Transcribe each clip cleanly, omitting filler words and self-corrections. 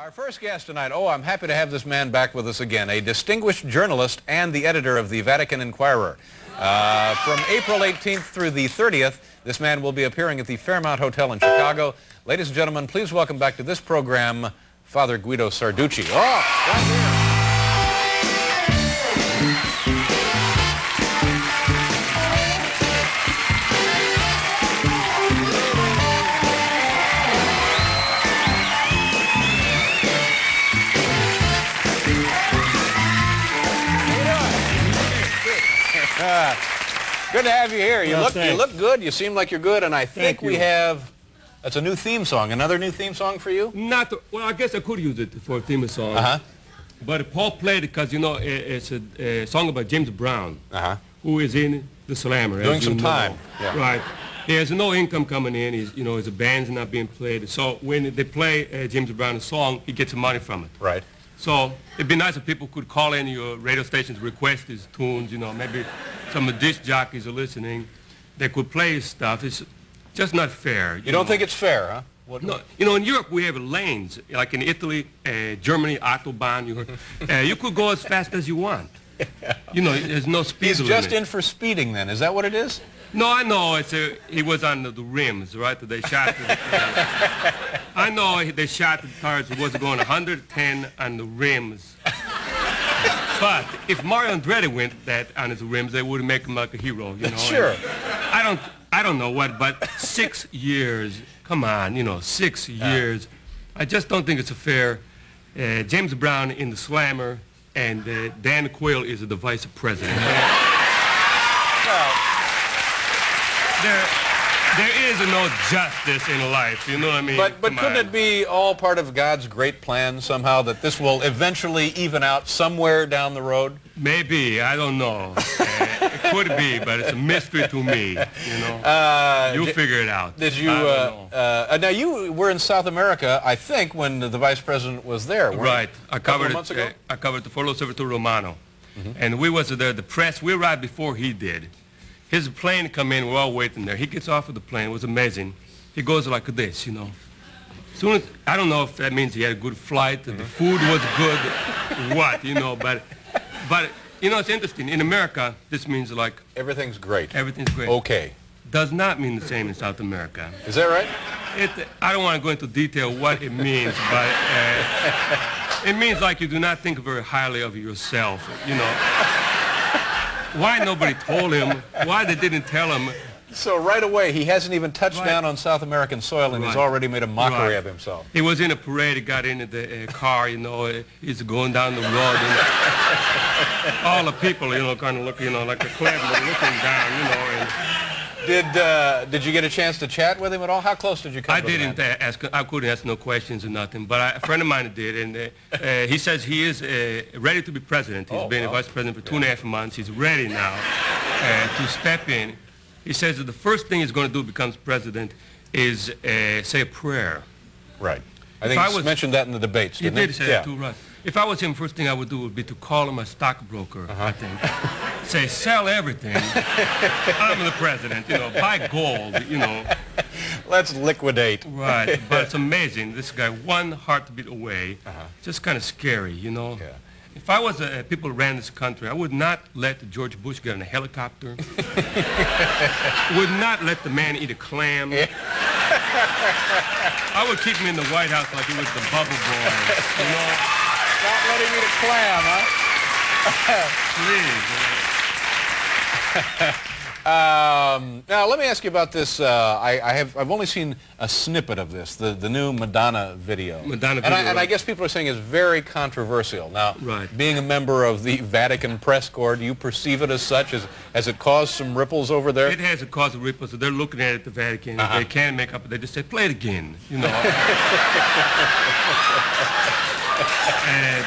Our first guest tonight, I'm happy to have this man back with us again, a distinguished journalist and the editor of the Vatican Inquirer. From April 18th through the 30th, this man will be appearing at the Fairmount Hotel in Chicago. Ladies and gentlemen, please welcome back to this program, Father Guido Sarducci. Right here. Good to have you here. You look good. You seem like you're good, and I think we have. That's a new theme song. Another new theme song for you? Well, I guess I could use it for a theme song. But Paul played it because it's a song about James Brown, who is in the Slammer. Doing some time. Yeah. Right. He has no income coming in. His band's not being played. So when they play James Brown's song, he gets some money from it. Right. So it'd be nice if people could call in your radio stations, request his tunes. Maybe some of the disc jockeys are listening. They could play his stuff. It's just not fair. You don't think it's fair, huh? No. In Europe we have lanes, like in Italy, Germany, Autobahn. You could go as fast as you want. There's no speed limit. He's just in for speeding, then. Is that what it is? No, I know. He was on the rims, right? They shot. I know they shot the tires. He was going 110 on the rims. But if Mario Andretti went that on his rims, they would make him like a hero, Sure. And I don't know what, but 6 years. Come on, 6 years. I just don't think it's a fair. James Brown in the Slammer, and Dan Quayle is the vice president. There is no justice in life, you know what I mean? But couldn't it be all part of God's great plan somehow that this will eventually even out somewhere down the road? Maybe, I don't know. It could be, but it's a mystery to me, You'll figure it out. Did you, now you were in South America, I think, when the vice president was there, weren't Right. you? I covered months ago? I covered the Foro Servitor Romano. And we was there, the press, we arrived before he did. His plane come in, we're all waiting there. He gets off of the plane, it was amazing. He goes like this, Soon as, I don't know if that means he had a good flight, the food was good, but it's interesting. In America, this means like... Everything's great. Everything's great. Okay. Does not mean the same in South America. Is that right? I don't want to go into detail what it means, but it means like you do not think very highly of yourself, Why nobody told him, why they didn't tell him. So right away, he hasn't even touched down on South American soil, and he's already made a mockery of himself. He was in a parade, he got into the car, he's going down the road, and all the people, kind of look, like a clever looking down, and... Did you get a chance to chat with him at all? How close did you come to him? I couldn't ask no questions or nothing, but a friend of mine did, and he says he is ready to be president. He's been a vice president for 2.5 months. He's ready now to step in. He says that the first thing he's going to do if he becomes president is say a prayer. Right. I think he mentioned that in the debates, didn't he? He did say that too, right. If I was him, first thing I would do would be to call him a stockbroker, I think. Say, sell everything. I'm the president, buy gold, Let's liquidate. Right, but it's amazing. This guy, one heartbeat away, just kind of scary, Yeah. If I was people who ran this country, I would not let George Bush get in a helicopter. Would not let the man eat a clam. Yeah. I would keep him in the White House like he was the bubble boy, Not let him eat a clam, huh? Please. Now, let me ask you about this. I've only seen a snippet of this, the new Madonna video. And I guess people are saying it's very controversial. Now, being a member of the Vatican press corps, do you perceive it as such? Has it caused some ripples over there? It has caused ripples. So they're looking at it at the Vatican. They can't make up. They just say, play it again. And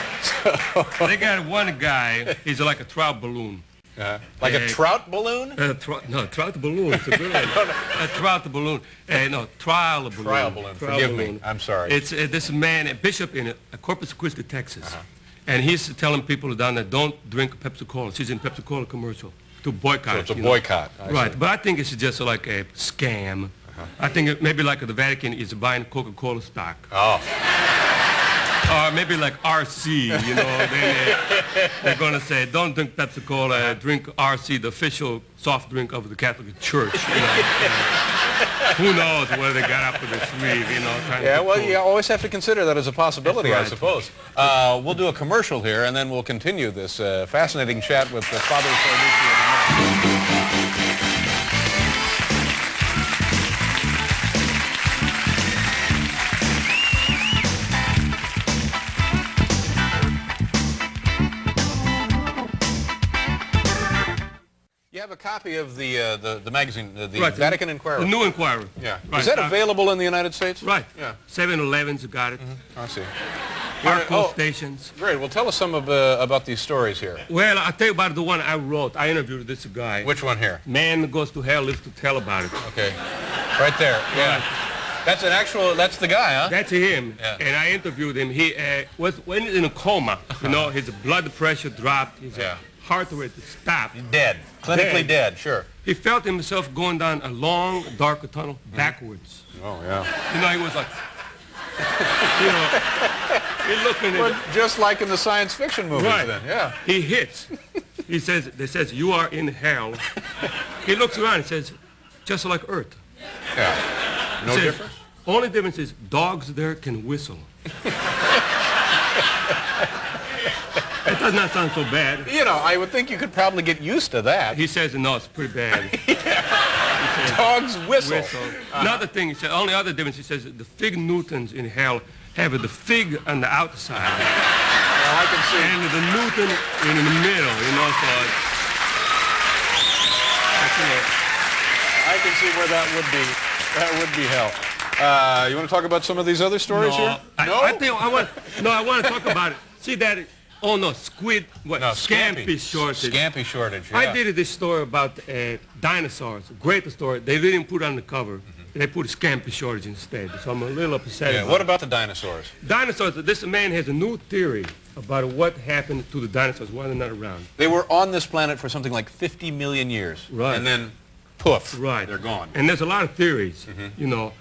they got one guy, he's like a trout balloon. Like a trout balloon? No, trout balloon. It's a good one. A trout balloon. No, trial balloon. Trial balloon. Forgive me. I'm sorry. It's this man, a bishop in Corpus Christi, Texas. And he's telling people down there, don't drink Pepsi-Cola. She's in Pepsi-Cola commercial to boycott. So it's a boycott. Right, but I think it's just like a scam. I think maybe like the Vatican is buying Coca-Cola stock. Oh. Oh, Or maybe like RC, you know, they're going to say, don't drink Pepsi Cola, drink RC, the official soft drink of the Catholic Church. You know. Who knows whether they got up to the sleeve, you know. Yeah, well, you always have to consider that as a possibility, right. I suppose. We'll do a commercial here, and then we'll continue this fascinating chat with Father Sarducci. You have a copy of the magazine, the right, Vatican Inquirer. The New Inquirer. Yeah. Right. Is that available in the United States? Right. Yeah. 7-Eleven's got it. I see. Barcode stations. Great. Well, tell us some about these stories here. Well, I'll tell you about the one I wrote. I interviewed this guy. Which one here? Man Goes to Hell Lives to Tell About It. Okay. Right there. Yeah. That's an actual, that's the guy, huh? That's him. Yeah. And I interviewed him. He went in a coma. You know, his blood pressure dropped. His heart rate stopped. Dead. Clinically dead, sure. He felt himself going down a long, dark tunnel backwards. Oh, yeah. You know, he was like, you know, he looking at Well, just like in the science fiction movies then, yeah. He hits. They says, you are in hell. He looks around and says, just like Earth. Yeah. No says, difference? Only difference is dogs there can whistle. It does not sound so bad. You know, I would think you could probably get used to that. He says, no, it's pretty bad. Says, dogs whistle. Another thing, he said, only other difference, he says, the fig Newtons in hell have the fig on the outside. Well, I can see. And the Newton in the middle, you know, so I can see where that would be hell. You want to talk about some of these other stories here? No? I want to talk about it. See that, squid, scampi shortage. Scampi shortage, yeah. I did this story about dinosaurs, a great story. They didn't put it on the cover. They put a scampi shortage instead, so I'm a little upset about What about the dinosaurs? Dinosaurs, this man has a new theory about what happened to the dinosaurs while they're not around. They were on this planet for something like 50 million years. Right. And then, poof, right. They're gone. And there's a lot of theories, you know.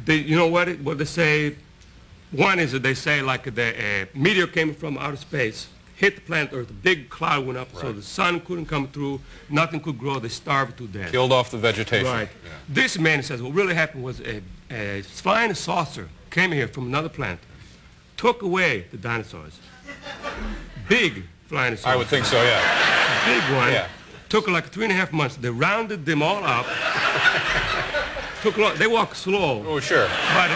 You know what they say? One is that they say like the meteor came from outer space, hit the planet Earth, a big cloud went up, so the sun couldn't come through, nothing could grow, they starved to death. Killed off the vegetation. Right. Yeah. This man says what really happened was a flying saucer came here from another planet, took away the dinosaurs. Big flying saucer. I would think so, yeah. Big one. Yeah. Took like 3.5 months. They rounded them all up. They walk slow. Oh, sure. But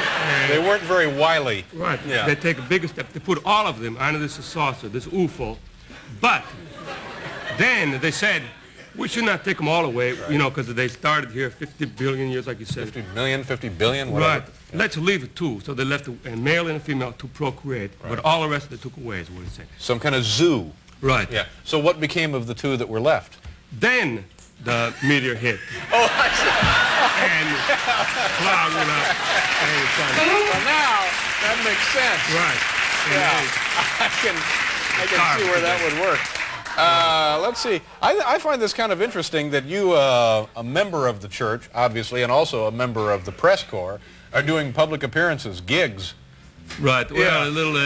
they weren't very wily. Right. Yeah. They take a bigger step. They put all of them under this saucer, this UFO. But then they said, we should not take them all away, you know, because they started here 50 billion years, like you said. 50 million, 50 billion, whatever. Right. Yeah. Let's leave it two. So they left a male and a female to procreate, but all the rest they took away is what it said. Some kind of zoo. Right. Yeah. So what became of the two that were left? Then the meteor hit. Oh, I see. And cloud went up. Well, now that makes sense. Right. Yeah. I can see where that would work. Let's see. I find this kind of interesting that you, a member of the church, obviously, and also a member of the press corps, are doing public appearances, gigs. Right. Well, a little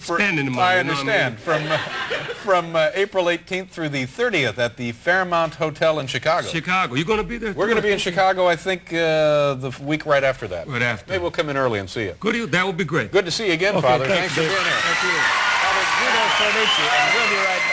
spending the money. I understand. You know what I mean? From April 18th through the 30th at the Fairmount Hotel in Chicago. Chicago. You're going to be there? We're going to be in Chicago, I think, the week right after that. Right after. Maybe we'll come in early and see you. Good. That would be great. Good to see you again, Father. Thanks for being here. Thank you. Father Guido Sarducci, and we'll be right back.